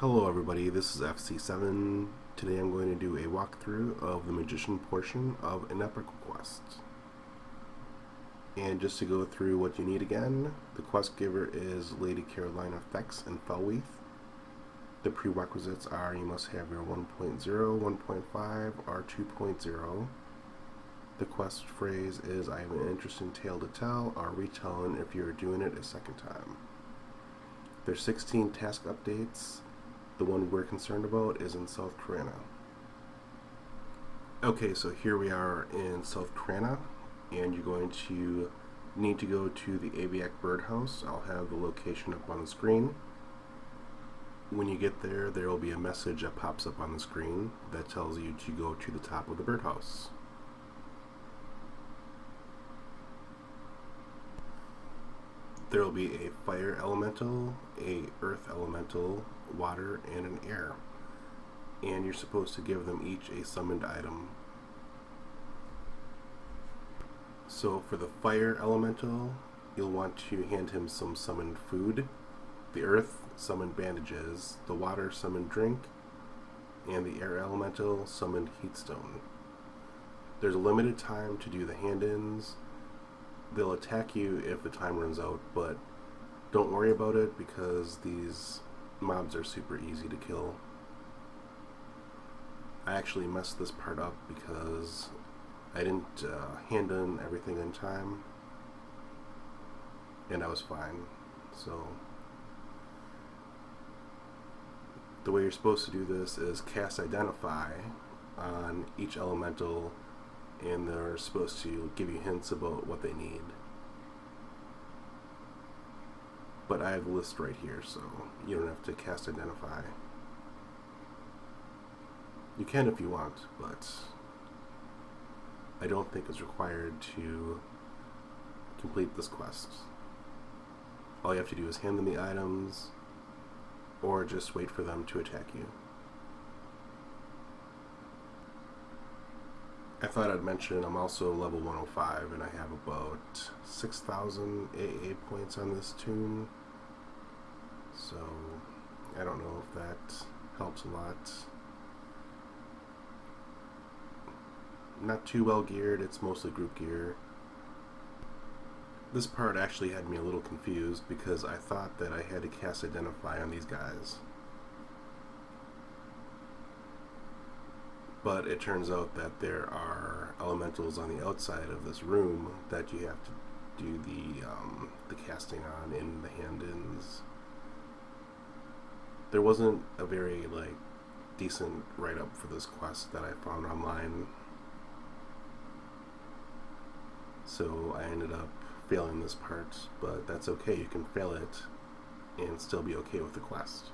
Hello everybody, this is FC7. Today I'm going to do a walkthrough of the Magician portion of an EverQuest. And just to go through what you need again, the quest giver is Lady Karana and Felwithe. The prerequisites are you must have your 1.0, 1.5, or 2.0. The quest phrase is I have an interesting tale to tell, or retelling if you're doing it a second time. There's 16 task updates. The one we're concerned about is in South Karana. Okay, so here we are in South Karana, and you're going to need to go to the Aviak birdhouse. I'll have the location up on the screen. When you get there, there will be a message that pops up on the screen that tells you to go to the top of the birdhouse. There will be a fire elemental, a earth elemental, water, and an air. And you're supposed to give them each a summoned item. So for the fire elemental, you'll want to hand him some summoned food. The earth, summoned bandages. The water, summoned drink. And the air elemental, summoned heatstone. There's a limited time to do the hand-ins. They'll attack you if the time runs out, but don't worry about it because these mobs are super easy to kill. I actually messed this part up because I didn't hand in everything in time, and I was fine. So the way you're supposed to do this is cast Identify on each elemental, and they're supposed to give you hints about what they need. But I have the list right here, so you don't have to cast Identify. You can if you want, but I don't think it's required to complete this quest. All you have to do is hand them the items, or just wait for them to attack you. I thought I'd mention I'm also level 105 and I have about 6,000 AA points on this tune, so I don't know if that helps a lot. Not too well geared, it's mostly group gear. This part actually had me a little confused because I thought that I had to cast Identify on these guys. But it turns out that there are elementals on the outside of this room that you have to do the casting on in the hand-ins. There wasn't a very decent write-up for this quest that I found online, so I ended up failing this part, but that's okay. You can fail it and still be okay with the quest.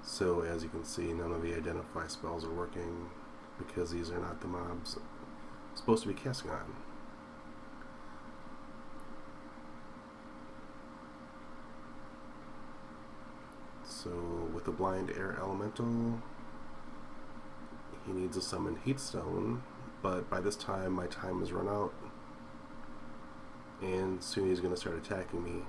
So as you can see, none of the Identify spells are working because these are not the mobs I'm supposed to be casting on. So with the blind air elemental, he needs a summoned heatstone, but by this time my time has run out and soon he's going to start attacking me.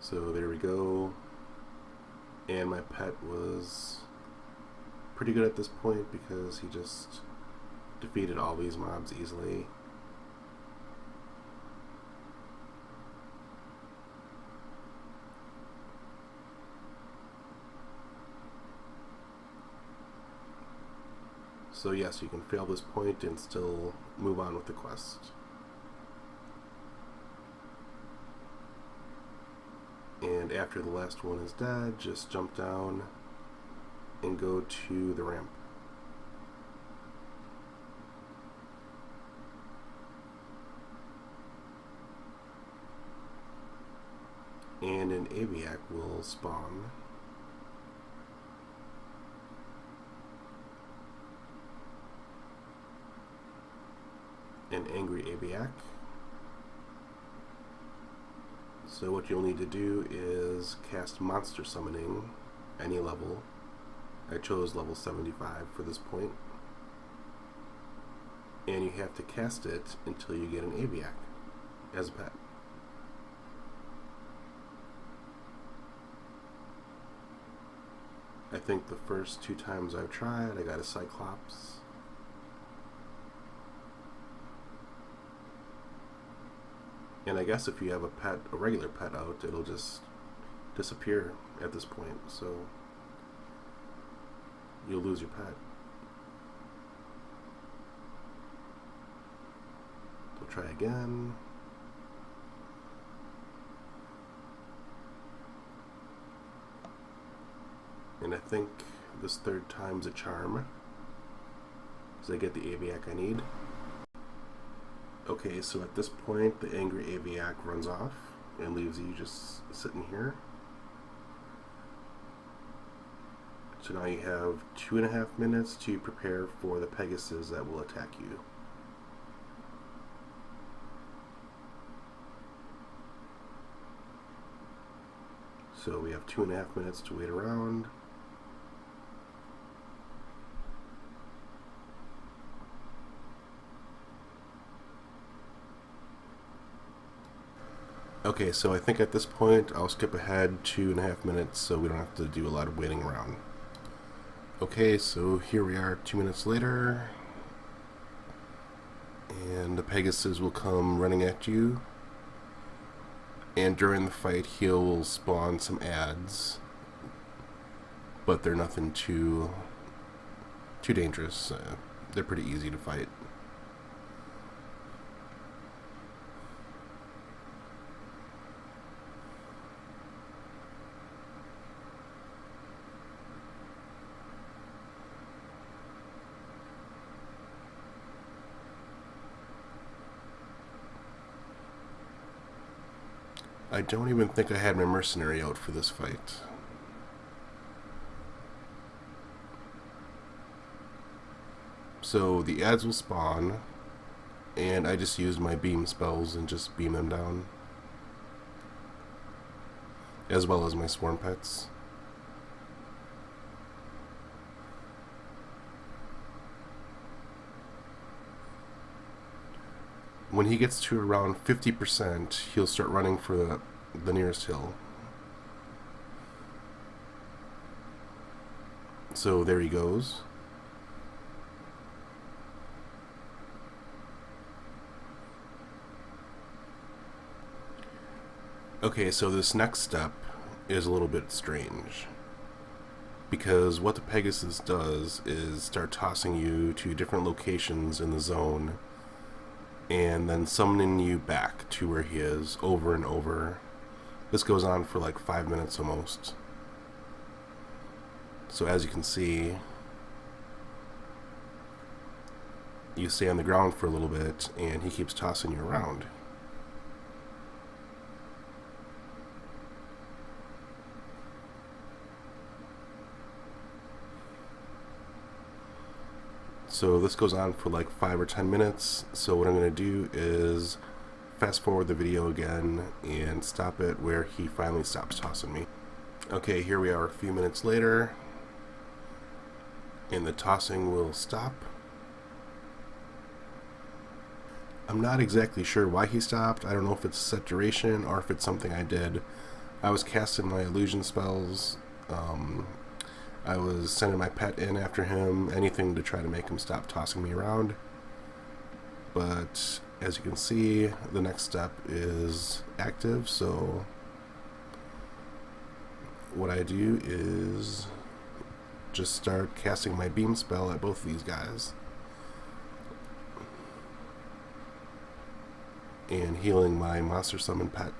So there we go, and my pet was pretty good at this point because he just defeated all these mobs easily. So yes, you can fail this point and still move on with the quest. And after the last one is dead, just jump down and go to the ramp. And an Aviak will spawn. an angry Aviak. So what you'll need to do is cast monster summoning, any level. I chose level 75 for this point. And you have to cast it until you get an Aviak as a pet. I think the first 2 times I've tried, I got a Cyclops. And I guess if you have a pet, a regular pet out, it'll just disappear at this point, so you'll lose your pet. We'll try again. And I think this 3rd time's a charm, because I get the Aviak I need. Okay, so at this point, the angry Aviak runs off and leaves you just sitting here. So now you have 2.5 minutes to prepare for the Pegasus that will attack you. So we have 2.5 minutes to wait around. Okay, so I think at this point I'll skip ahead 2.5 minutes so we don't have to do a lot of waiting around. Okay, so here we are 2 minutes later, and the Pegasus will come running at you, and during the fight he'll spawn some ads, but they're nothing too dangerous. They're pretty easy to fight. I don't even think I had my mercenary out for this fight. So the ads will spawn, and I just used my beam spells and just beam them down, as well as my swarm pets. When he gets to around 50%, he'll start running for the nearest hill. So there he goes. Okay, so this next step is a little bit strange, because what the Pegasus does is start tossing you to different locations in the zone, and then summoning you back to where he is over and over. This goes on for like 5 minutes almost. So as you can see, you stay on the ground for a little bit and he keeps tossing you around. So this goes on for like 5 or 10 minutes. So what I'm going to do is fast forward the video again and stop it where he finally stops tossing me. Okay, here we are a few minutes later, and the tossing will stop. I'm not exactly sure why he stopped. I don't know if it's set duration or if it's something I did. I was casting my illusion spells. I was sending my pet in after him, anything to try to make him stop tossing me around. But as you can see, the next step is active, so what I do is just start casting my beam spell at both of these guys and healing my monster summon pet.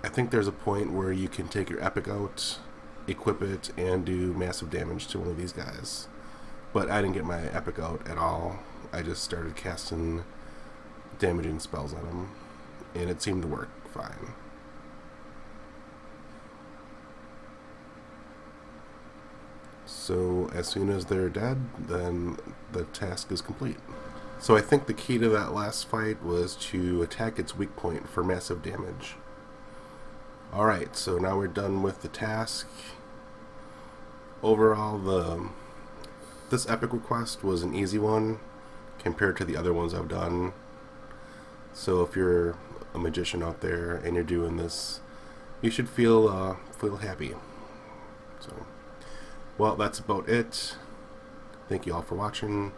I think there's a point where you can take your epic out, equip it, and do massive damage to one of these guys. But I didn't get my epic out at all. I just started casting damaging spells on him, and it seemed to work fine. So as soon as they're dead, then the task is complete. So I think the key to that last fight was to attack its weak point for massive damage. Alright, so now we're done with the task. Overall, this epic request was an easy one compared to the other ones I've done. So if you're a magician out there and you're doing this, you should feel happy. So, well, that's about it. Thank you all for watching.